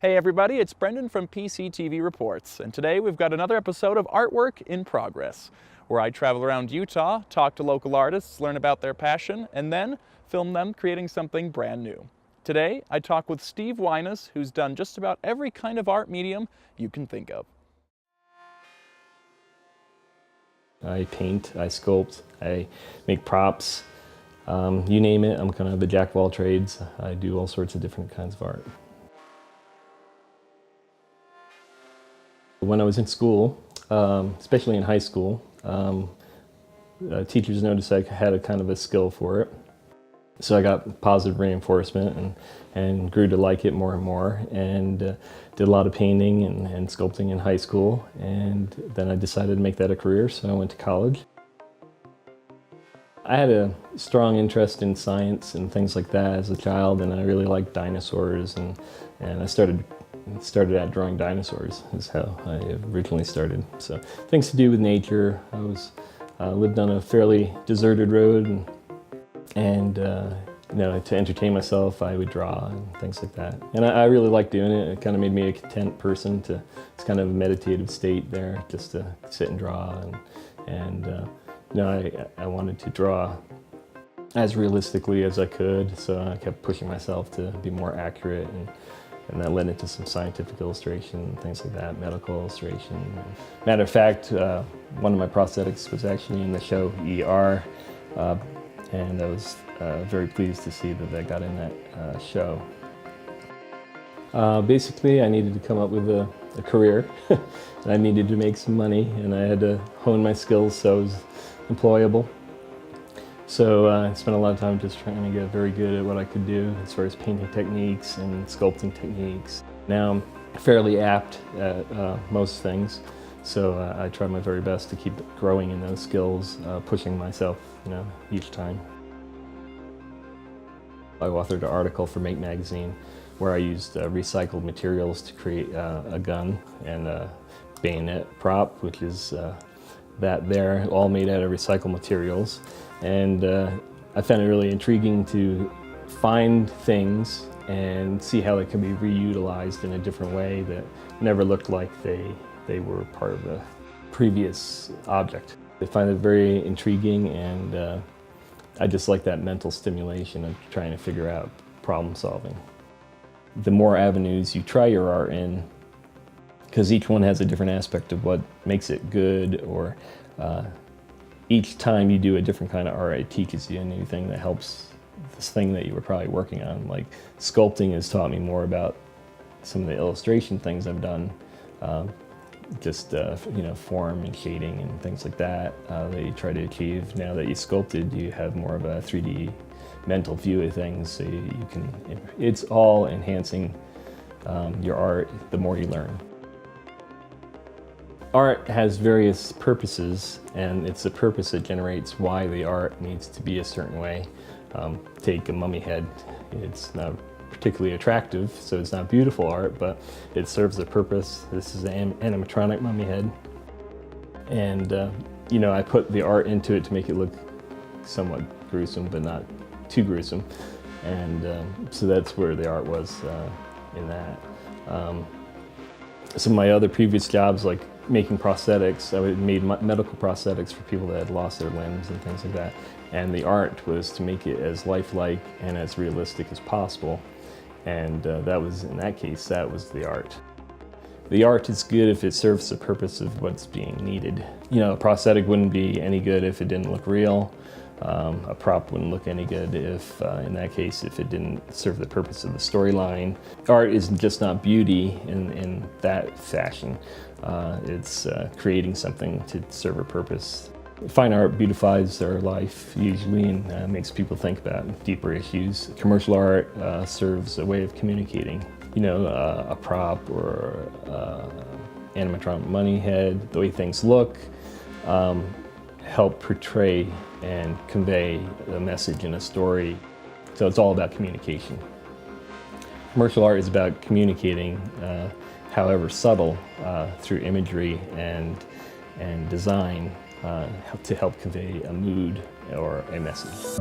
Hey everybody, it's Brendan from PCTV Reports, and today we've got another episode of Artwork in Progress, where I travel around Utah, talk to local artists, learn about their passion, and then film them creating something brand new. Today, I talk with Steve Wyness, who's done just about every kind of art medium you can think of. I paint, I sculpt, I make props, you name it. I'm kind of the jack of all trades. I do all sorts of different kinds of art. When I was in school, especially in high school, teachers noticed I had a kind of a skill for it. So I got positive reinforcement and grew to like it more and more, and did a lot of painting and sculpting in high school, and then I decided to make that a career, so I went to college. I had a strong interest in science and things like that as a child, and I really liked dinosaurs, and I started out drawing dinosaurs is how I originally started. So things to do with nature. I lived on a fairly deserted road, and you know, to entertain myself, I would draw and things like that. And I really liked doing it. It kind of made me a content person. It's kind of a meditative state there, just to sit and draw. And you know, I wanted to draw as realistically as I could, so I kept pushing myself to be more accurate, and that led into some scientific illustration, things like that, medical illustration. Matter of fact, one of my prosthetics was actually in the show ER, and I was very pleased to see that got in that show. Basically, I needed to come up with a career, and I needed to make some money, and I had to hone my skills so I was employable. So I spent a lot of time just trying to get very good at what I could do as far as painting techniques and sculpting techniques. Now I'm fairly apt at most things, so I try my very best to keep growing in those skills, pushing myself, you know, each time. I authored an article for Make magazine where I used recycled materials to create a gun and a bayonet prop, which is that there, all made out of recycled materials. And I found it really intriguing to find things and see how they can be reutilized in a different way that never looked like they were part of a previous object. I find it very intriguing, and I just like that mental stimulation of trying to figure out problem solving. The more avenues you try your art in, because each one has a different aspect of what makes it good, or each time you do a different kind of art, it teaches you a new thing that helps this thing that you were probably working on. Like sculpting has taught me more about some of the illustration things I've done, you know, form and shading and things like that that you try to achieve. Now that you sculpted, you have more of a 3D mental view of things, so you can, it's all enhancing your art the more you learn. Art has various purposes, and it's the purpose that generates why the art needs to be a certain way. Take a mummy head. It's not particularly attractive, so it's not beautiful art, but it serves a purpose. This is an animatronic mummy head. And you know, I put the art into it to make it look somewhat gruesome, but not too gruesome. And so that's where the art was in that. Some of my other previous jobs, like making prosthetics, I made medical prosthetics for people that had lost their limbs and things like that. And the art was to make it as lifelike and as realistic as possible. And that was, in that case, that was the art. The art is good if it serves the purpose of what's being needed. You know, a prosthetic wouldn't be any good if it didn't look real. A prop wouldn't look any good if, in that case, if it didn't serve the purpose of the storyline. Art is just not beauty in that fashion. It's creating something to serve a purpose. Fine art beautifies our life usually, and makes people think about deeper issues. Commercial art serves a way of communicating. You know, a prop or animatronic money head, the way things look, help portray and convey a message in a story. So it's all about communication. Commercial art is about communicating, however subtle, through imagery and design to help convey a mood or a message.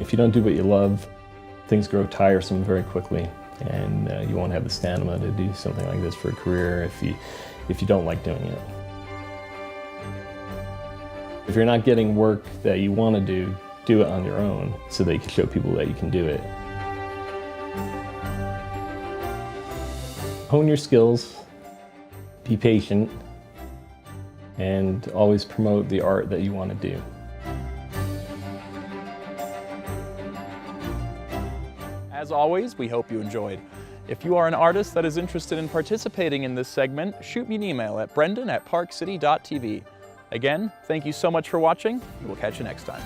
If you don't do what you love, things grow tiresome very quickly, and you won't have the stamina to do something like this for a career if you don't like doing it. If you're not getting work that you want to do it on your own so that you can show people that you can do it. Hone your skills, be patient, and always promote the art that you want to do. As always, we hope you enjoyed. If you are an artist that is interested in participating in this segment, shoot me an email at brendan@parkcity.tv. Again, thank you so much for watching, and we'll catch you next time.